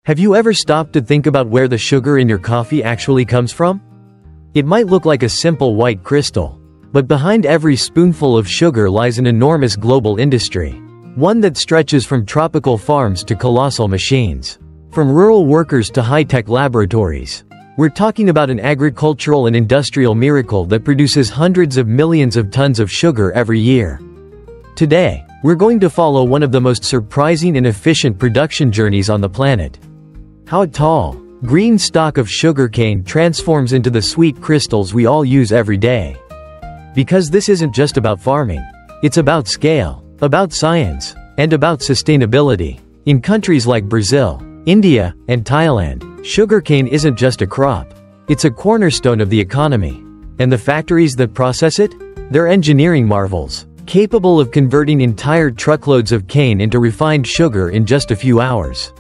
Have you ever stopped to think about where the sugar in your coffee actually comes from? It might look like a simple white crystal, but behind every spoonful of sugar lies an enormous global industry. One that stretches from tropical farms to colossal machines. From rural workers to high-tech laboratories. We're talking about an agricultural and industrial miracle that produces hundreds of millions of tons of sugar every year. Today, we're going to follow one of the most surprising and efficient production journeys on the planet. How a tall, green stalk of sugarcane transforms into the sweet crystals we all use every day. Because this isn't just about farming. It's about scale, about science, and about sustainability. In countries like Brazil, India, and Thailand, sugarcane isn't just a crop. It's a cornerstone of the economy. And the factories that process it? They're engineering marvels, capable of converting entire truckloads of cane into refined sugar in just a few hours.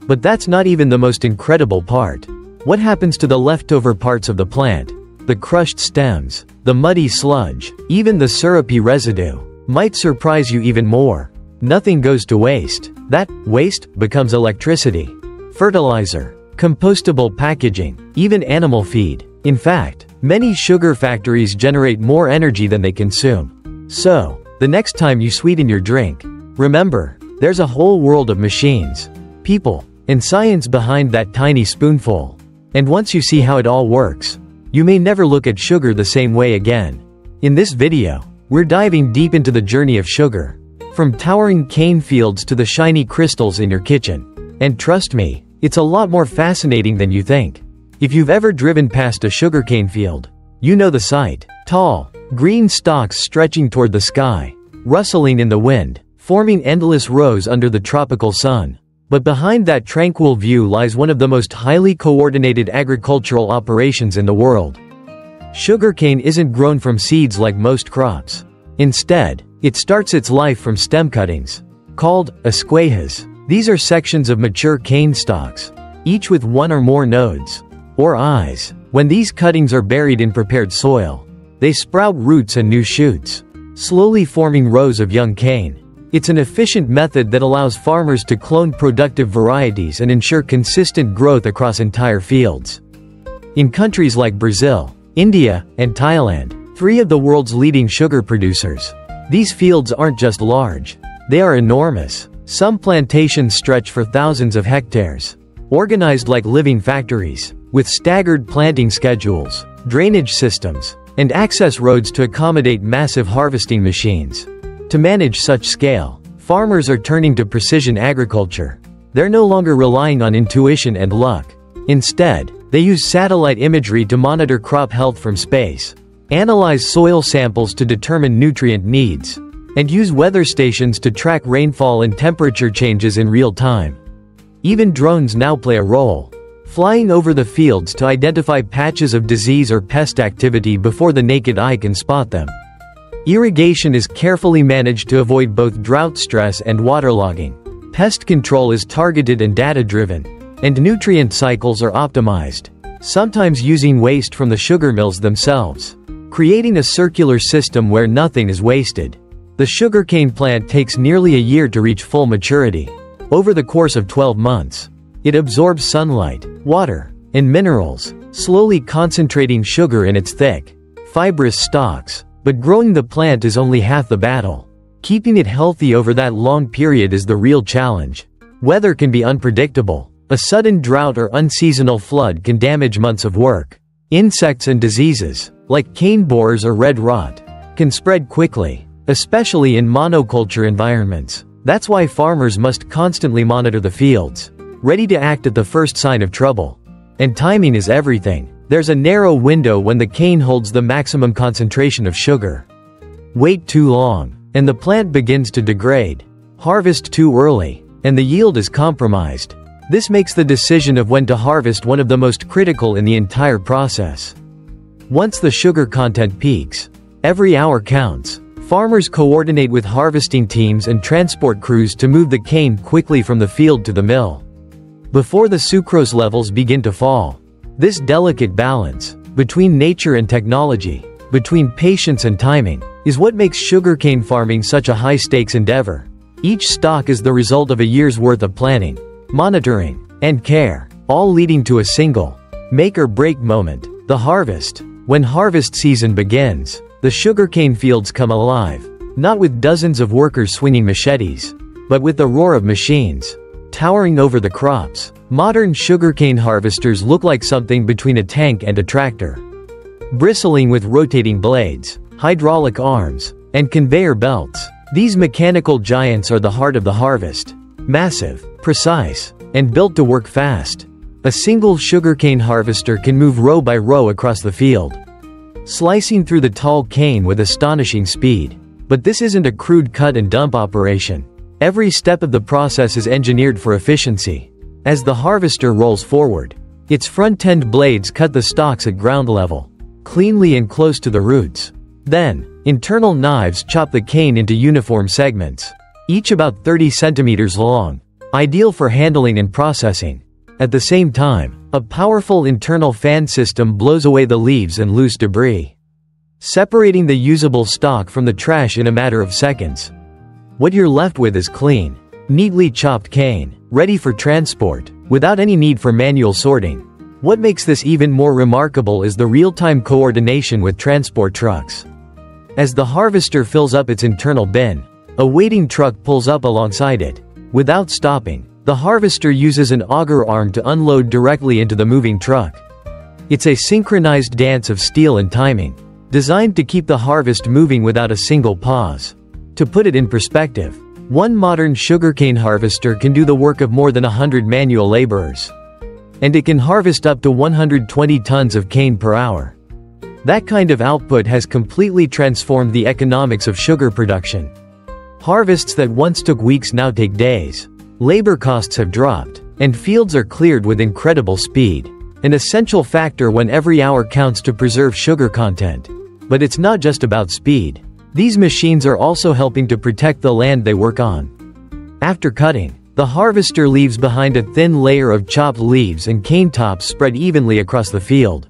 But that's not even the most incredible part. What happens to the leftover parts of the plant? The crushed stems, the muddy sludge, even the syrupy residue, might surprise you even more. Nothing goes to waste. That waste becomes electricity, fertilizer, compostable packaging, even animal feed. In fact, many sugar factories generate more energy than they consume. So, the next time you sweeten your drink, remember, there's a whole world of machines, people, and science behind that tiny spoonful. And once you see how it all works, you may never look at sugar the same way again. In this video, we're diving deep into the journey of sugar. From towering cane fields to the shiny crystals in your kitchen. And trust me, it's a lot more fascinating than you think. If you've ever driven past a sugarcane field, you know the sight. Tall, green stalks stretching toward the sky, rustling in the wind, forming endless rows under the tropical sun. But behind that tranquil view lies one of the most highly coordinated agricultural operations in the world. Sugarcane isn't grown from seeds like most crops. Instead, it starts its life from stem cuttings, called esquejas. These are sections of mature cane stalks, each with one or more nodes, or eyes. When these cuttings are buried in prepared soil, they sprout roots and new shoots, slowly forming rows of young cane. It's an efficient method that allows farmers to clone productive varieties and ensure consistent growth across entire fields. In countries like Brazil, India, and Thailand, three of the world's leading sugar producers, these fields aren't just large, they are enormous. Some plantations stretch for thousands of hectares, organized like living factories, with staggered planting schedules, drainage systems, and access roads to accommodate massive harvesting machines. To manage such scale, farmers are turning to precision agriculture. They're no longer relying on intuition and luck. Instead, they use satellite imagery to monitor crop health from space, analyze soil samples to determine nutrient needs, and use weather stations to track rainfall and temperature changes in real time. Even drones now play a role, flying over the fields to identify patches of disease or pest activity before the naked eye can spot them. Irrigation is carefully managed to avoid both drought stress and waterlogging. Pest control is targeted and data-driven, and nutrient cycles are optimized, sometimes using waste from the sugar mills themselves, creating a circular system where nothing is wasted. The sugarcane plant takes nearly a year to reach full maturity. Over the course of 12 months, it absorbs sunlight, water, and minerals, slowly concentrating sugar in its thick, fibrous stalks. But growing the plant is only half the battle. Keeping it healthy over that long period is the real challenge. Weather can be unpredictable. A sudden drought or unseasonal flood can damage months of work. Insects and diseases, like cane borers or red rot, can spread quickly, especially in monoculture environments. That's why farmers must constantly monitor the fields, ready to act at the first sign of trouble. And timing is everything. There's a narrow window when the cane holds the maximum concentration of sugar. Wait too long, and the plant begins to degrade. Harvest too early, and the yield is compromised. This makes the decision of when to harvest one of the most critical in the entire process. Once the sugar content peaks, every hour counts. Farmers coordinate with harvesting teams and transport crews to move the cane quickly from the field to the mill. Before the sucrose levels begin to fall, this delicate balance, between nature and technology, between patience and timing, is what makes sugarcane farming such a high-stakes endeavor. Each stalk is the result of a year's worth of planning, monitoring, and care, all leading to a single make or break moment: the harvest. When harvest season begins, the sugarcane fields come alive, not with dozens of workers swinging machetes, but with the roar of machines towering over the crops. Modern sugarcane harvesters look like something between a tank and a tractor, bristling with rotating blades, hydraulic arms, and conveyor belts. These mechanical giants are the heart of the harvest. Massive, precise, and built to work fast. A single sugarcane harvester can move row by row across the field, slicing through the tall cane with astonishing speed. But this isn't a crude cut and dump operation. Every step of the process is engineered for efficiency. As the harvester rolls forward, its front-end blades cut the stalks at ground level, cleanly and close to the roots. Then, internal knives chop the cane into uniform segments, each about 30 centimeters long, ideal for handling and processing. At the same time, a powerful internal fan system blows away the leaves and loose debris, separating the usable stalk from the trash in a matter of seconds. What you're left with is clean, neatly chopped cane, ready for transport, without any need for manual sorting. What makes this even more remarkable is the real-time coordination with transport trucks. As the harvester fills up its internal bin, a waiting truck pulls up alongside it. Without stopping, the harvester uses an auger arm to unload directly into the moving truck. It's a synchronized dance of steel and timing, designed to keep the harvest moving without a single pause. To put it in perspective, one modern sugarcane harvester can do the work of more than 100 manual laborers. And it can harvest up to 120 tons of cane per hour. That kind of output has completely transformed the economics of sugar production. Harvests that once took weeks now take days. Labor costs have dropped, and fields are cleared with incredible speed, an essential factor when every hour counts to preserve sugar content. But it's not just about speed. These machines are also helping to protect the land they work on. After cutting, the harvester leaves behind a thin layer of chopped leaves and cane tops spread evenly across the field.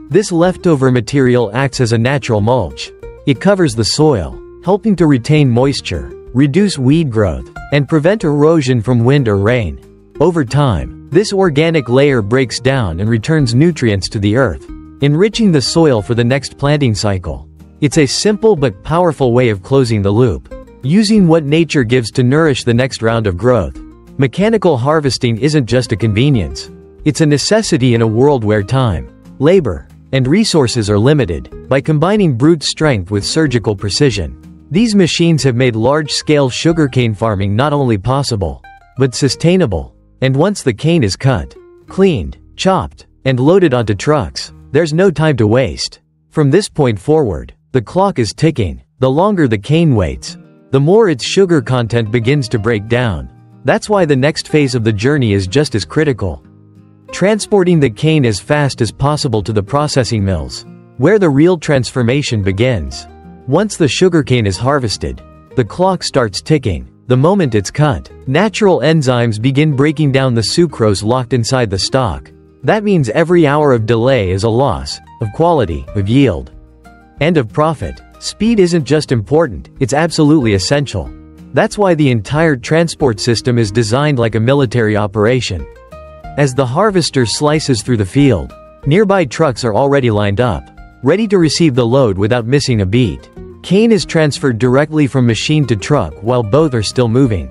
This leftover material acts as a natural mulch. It covers the soil, helping to retain moisture, reduce weed growth, and prevent erosion from wind or rain. Over time, this organic layer breaks down and returns nutrients to the earth, enriching the soil for the next planting cycle. It's a simple but powerful way of closing the loop, using what nature gives to nourish the next round of growth. Mechanical harvesting isn't just a convenience. It's a necessity in a world where time, labor, and resources are limited. By combining brute strength with surgical precision, these machines have made large-scale sugarcane farming not only possible, but sustainable. And once the cane is cut, cleaned, chopped, and loaded onto trucks, there's no time to waste. From this point forward, the clock is ticking. The longer the cane waits, the more its sugar content begins to break down. That's why the next phase of the journey is just as critical. Transporting the cane as fast as possible to the processing mills, where the real transformation begins. Once the sugarcane is harvested, the clock starts ticking. The moment it's cut, natural enzymes begin breaking down the sucrose locked inside the stalk. That means every hour of delay is a loss of quality, of yield, and of profit. Speed isn't just important, it's absolutely essential. That's why the entire transport system is designed like a military operation. As the harvester slices through the field, nearby trucks are already lined up, ready to receive the load without missing a beat. Cane is transferred directly from machine to truck while both are still moving.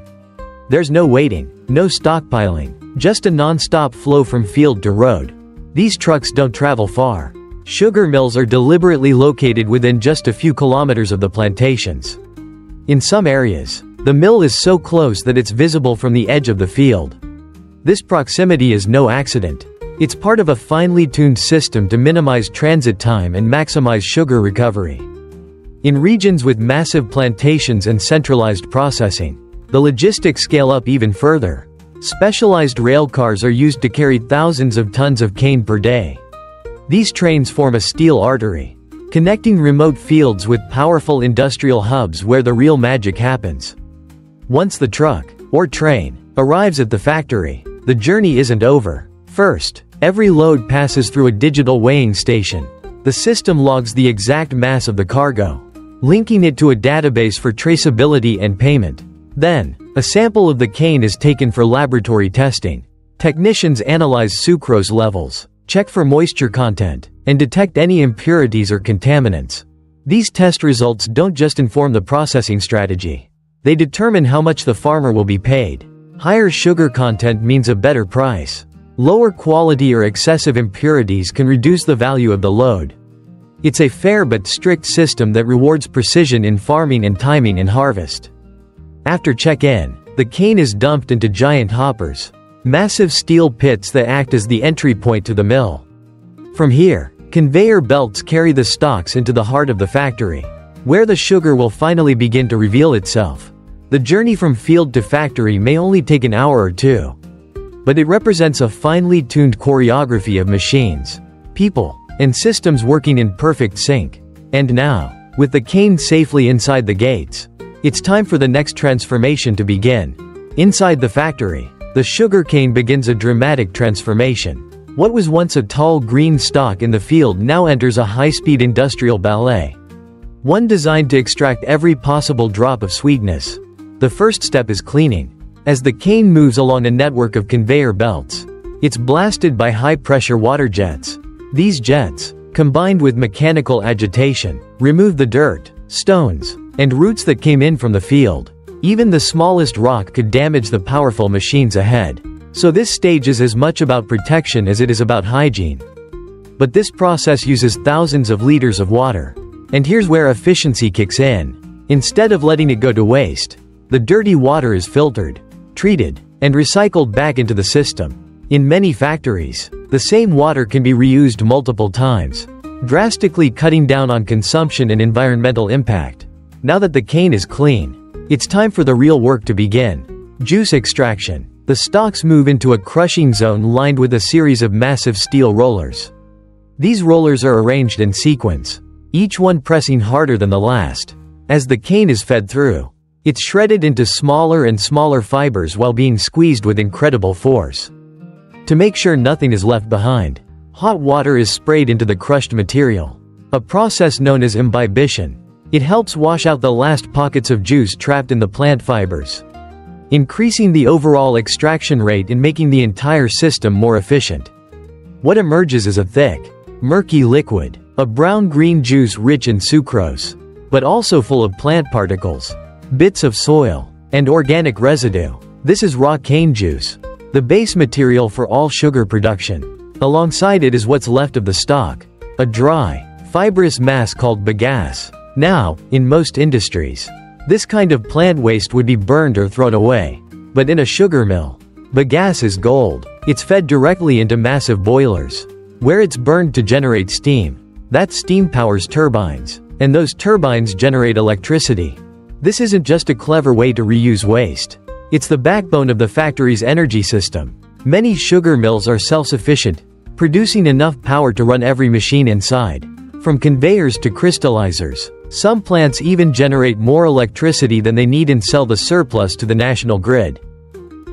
There's no waiting, no stockpiling, just a non-stop flow from field to road. These trucks don't travel far. Sugar mills are deliberately located within just a few kilometers of the plantations. In some areas, the mill is so close that it's visible from the edge of the field. This proximity is no accident. It's part of a finely tuned system to minimize transit time and maximize sugar recovery. In regions with massive plantations and centralized processing, the logistics scale up even further. Specialized rail cars are used to carry thousands of tons of cane per day. These trains form a steel artery, connecting remote fields with powerful industrial hubs where the real magic happens. Once the truck, or train, arrives at the factory, the journey isn't over. First, every load passes through a digital weighing station. The system logs the exact mass of the cargo, linking it to a database for traceability and payment. Then, a sample of the cane is taken for laboratory testing. Technicians analyze sucrose levels, check for moisture content, and detect any impurities or contaminants. These test results don't just inform the processing strategy. They determine how much the farmer will be paid. Higher sugar content means a better price. Lower quality or excessive impurities can reduce the value of the load. It's a fair but strict system that rewards precision in farming and timing in harvest. After check-in, the cane is dumped into giant hoppers, massive steel pits that act as the entry point to the mill. From here, conveyor belts carry the stalks into the heart of the factory, where the sugar will finally begin to reveal itself. The journey from field to factory may only take an hour or two, but it represents a finely tuned choreography of machines, people, and systems working in perfect sync. And now, with the cane safely inside the gates, it's time for the next transformation to begin. Inside the factory, the sugarcane begins a dramatic transformation. What was once a tall green stalk in the field now enters a high-speed industrial ballet, one designed to extract every possible drop of sweetness. The first step is cleaning. As the cane moves along a network of conveyor belts, it's blasted by high-pressure water jets. These jets, combined with mechanical agitation, remove the dirt, stones, and roots that came in from the field. Even the smallest rock could damage the powerful machines ahead. So this stage is as much about protection as it is about hygiene. But this process uses thousands of liters of water. And here's where efficiency kicks in. Instead of letting it go to waste, the dirty water is filtered, treated, and recycled back into the system. In many factories, the same water can be reused multiple times, drastically cutting down on consumption and environmental impact. Now that the cane is clean, it's time for the real work to begin. Juice extraction. The stalks move into a crushing zone lined with a series of massive steel rollers. These rollers are arranged in sequence, each one pressing harder than the last. As the cane is fed through, it's shredded into smaller and smaller fibers while being squeezed with incredible force. To make sure nothing is left behind, hot water is sprayed into the crushed material, a process known as imbibition. It helps wash out the last pockets of juice trapped in the plant fibers, increasing the overall extraction rate and making the entire system more efficient. What emerges is a thick, murky liquid, a brown-green juice rich in sucrose, but also full of plant particles, bits of soil, and organic residue. This is raw cane juice, the base material for all sugar production. Alongside it is what's left of the stalk, a dry, fibrous mass called bagasse. Now, in most industries, this kind of plant waste would be burned or thrown away. But in a sugar mill, bagasse is gold. It's fed directly into massive boilers, where it's burned to generate steam. That steam powers turbines, and those turbines generate electricity. This isn't just a clever way to reuse waste. It's the backbone of the factory's energy system. Many sugar mills are self-sufficient, producing enough power to run every machine inside. From conveyors to crystallizers, some plants even generate more electricity than they need and sell the surplus to the national grid.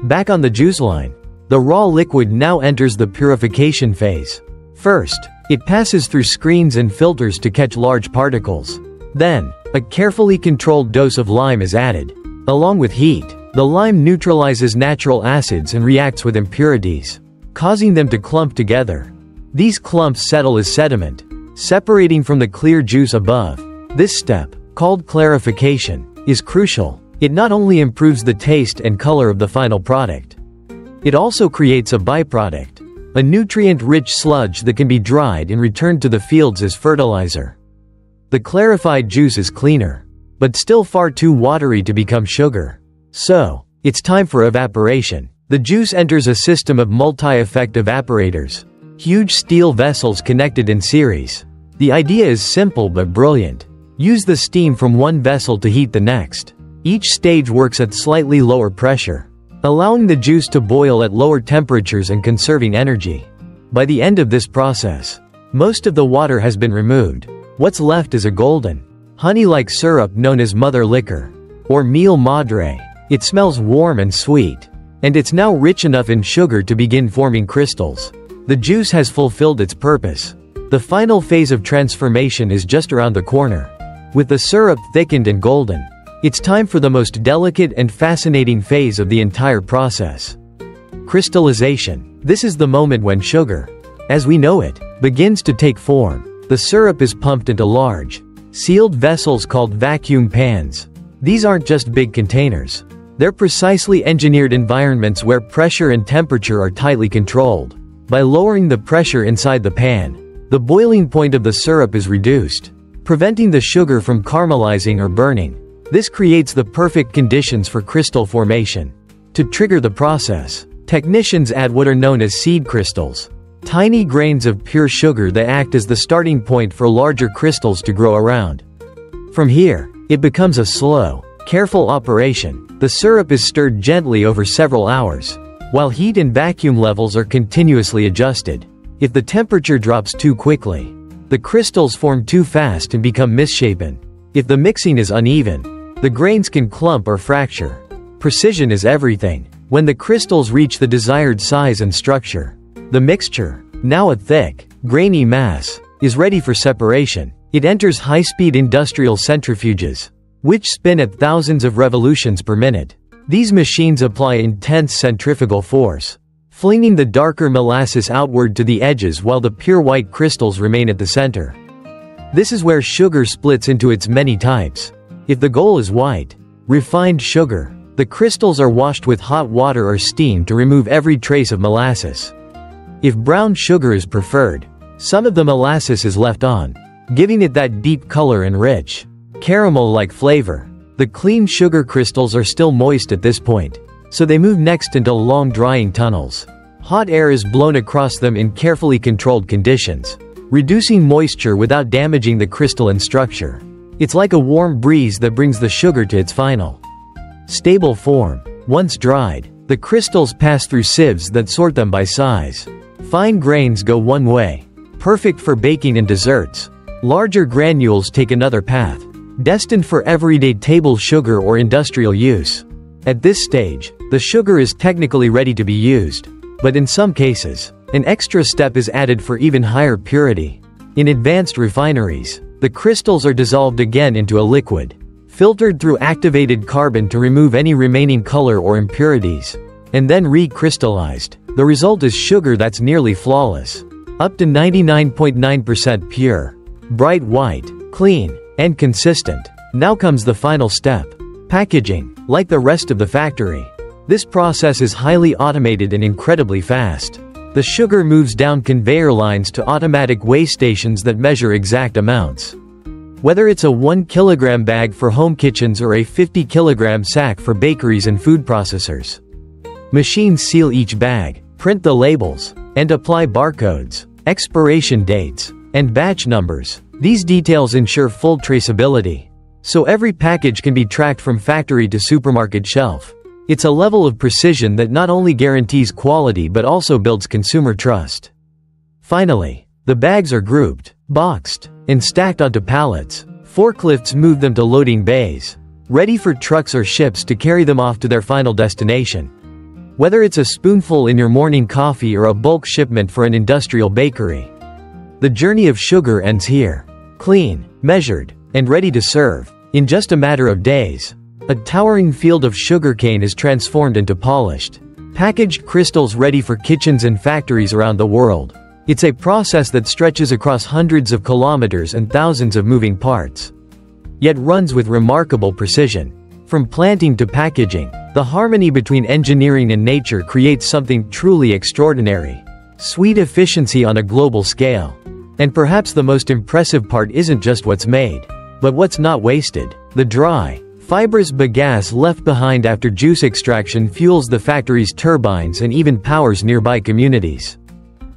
Back on the juice line, the raw liquid now enters the purification phase. First, it passes through screens and filters to catch large particles. Then, a carefully controlled dose of lime is added. Along with heat, the lime neutralizes natural acids and reacts with impurities, causing them to clump together. These clumps settle as sediment, separating from the clear juice above. This step, called clarification, is crucial. It not only improves the taste and color of the final product, it also creates a byproduct, a nutrient-rich sludge that can be dried and returned to the fields as fertilizer. The clarified juice is cleaner, but still far too watery to become sugar. So, it's time for evaporation. The juice enters a system of multi-effect evaporators, huge steel vessels connected in series. The idea is simple but brilliant. Use the steam from one vessel to heat the next. Each stage works at slightly lower pressure, allowing the juice to boil at lower temperatures and conserving energy. By the end of this process, most of the water has been removed. What's left is a golden, honey-like syrup known as mother liquor, or miel madre. It smells warm and sweet, and it's now rich enough in sugar to begin forming crystals. The juice has fulfilled its purpose. The final phase of transformation is just around the corner. With the syrup thickened and golden, it's time for the most delicate and fascinating phase of the entire process: Crystallization. This is the moment when sugar, as we know it, begins to take form. The syrup is pumped into large, sealed vessels called vacuum pans. These aren't just big containers. They're precisely engineered environments where pressure and temperature are tightly controlled. By lowering the pressure inside the pan, the boiling point of the syrup is reduced, preventing the sugar from caramelizing or burning. This creates the perfect conditions for crystal formation. To trigger the process, technicians add what are known as seed crystals, tiny grains of pure sugar that act as the starting point for larger crystals to grow around. From here, it becomes a slow, careful operation. The syrup is stirred gently over several hours, while heat and vacuum levels are continuously adjusted. If the temperature drops too quickly, the crystals form too fast and become misshapen. If the mixing is uneven, the grains can clump or fracture. Precision is everything. When the crystals reach the desired size and structure, the mixture, now a thick, grainy mass, is ready for separation. It enters high-speed industrial centrifuges, which spin at thousands of revolutions per minute. These machines apply intense centrifugal force, flinging the darker molasses outward to the edges while the pure white crystals remain at the center. This is where sugar splits into its many types. If the goal is white, refined sugar, the crystals are washed with hot water or steam to remove every trace of molasses. If brown sugar is preferred, some of the molasses is left on, giving it that deep color and rich, caramel-like flavor. The clean sugar crystals are still moist at this point, so they move next into long drying tunnels. Hot air is blown across them in carefully controlled conditions, reducing moisture without damaging the crystalline structure. It's like a warm breeze that brings the sugar to its final, stable form. Once dried, the crystals pass through sieves that sort them by size. Fine grains go one way, perfect for baking and desserts. Larger granules take another path, destined for everyday table sugar or industrial use. At this stage, the sugar is technically ready to be used, but in some cases, an extra step is added for even higher purity. In advanced refineries, the crystals are dissolved again into a liquid, filtered through activated carbon to remove any remaining color or impurities, and then recrystallized. The result is sugar that's nearly flawless, up to 99.9% pure, bright white, clean, and consistent. Now comes the final step: packaging. Like the rest of the factory, this process is highly automated and incredibly fast. The sugar moves down conveyor lines to automatic weigh stations that measure exact amounts. Whether it's a 1 kilogram bag for home kitchens or a 50 kilogram sack for bakeries and food processors, machines seal each bag, print the labels, and apply barcodes, expiration dates, and batch numbers. These details ensure full traceability, so every package can be tracked from factory to supermarket shelf. It's a level of precision that not only guarantees quality but also builds consumer trust. Finally, the bags are grouped, boxed, and stacked onto pallets. Forklifts move them to loading bays, ready for trucks or ships to carry them off to their final destination. Whether it's a spoonful in your morning coffee or a bulk shipment for an industrial bakery, the journey of sugar ends here. Clean, measured, and ready to serve. In just a matter of days, a towering field of sugarcane is transformed into polished, packaged crystals ready for kitchens and factories around the world. It's a process that stretches across hundreds of kilometers and thousands of moving parts, yet runs with remarkable precision. From planting to packaging, the harmony between engineering and nature creates something truly extraordinary. Sweet efficiency on a global scale. And perhaps the most impressive part isn't just what's made, but what's not wasted. The dry, fibrous bagasse left behind after juice extraction fuels the factory's turbines and even powers nearby communities.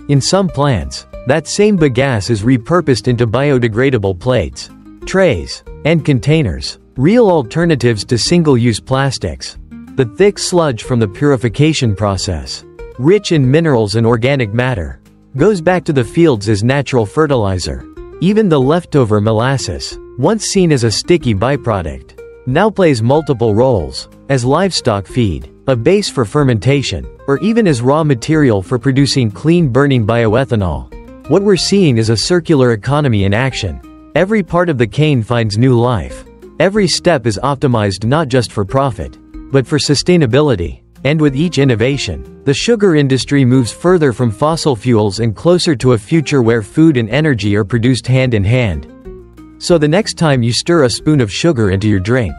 In some plants, that same bagasse is repurposed into biodegradable plates, trays, and containers, real alternatives to single-use plastics. The thick sludge from the purification process, rich in minerals and organic matter, goes back to the fields as natural fertilizer. Even the leftover molasses, once seen as a sticky byproduct, now plays multiple roles, as livestock feed, a base for fermentation, or even as raw material for producing clean-burning bioethanol. What we're seeing is a circular economy in action. Every part of the cane finds new life. Every step is optimized not just for profit, but for sustainability. And with each innovation, the sugar industry moves further from fossil fuels and closer to a future where food and energy are produced hand in hand. So the next time you stir a spoon of sugar into your drink,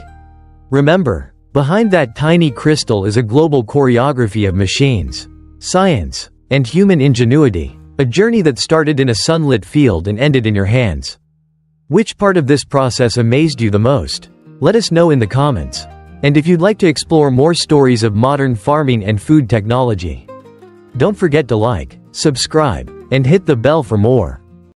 remember, behind that tiny crystal is a global choreography of machines, science, and human ingenuity, a journey that started in a sunlit field and ended in your hands. Which part of this process amazed you the most? Let us know in the comments. And if you'd like to explore more stories of modern farming and food technology, don't forget to like, subscribe, and hit the bell for more.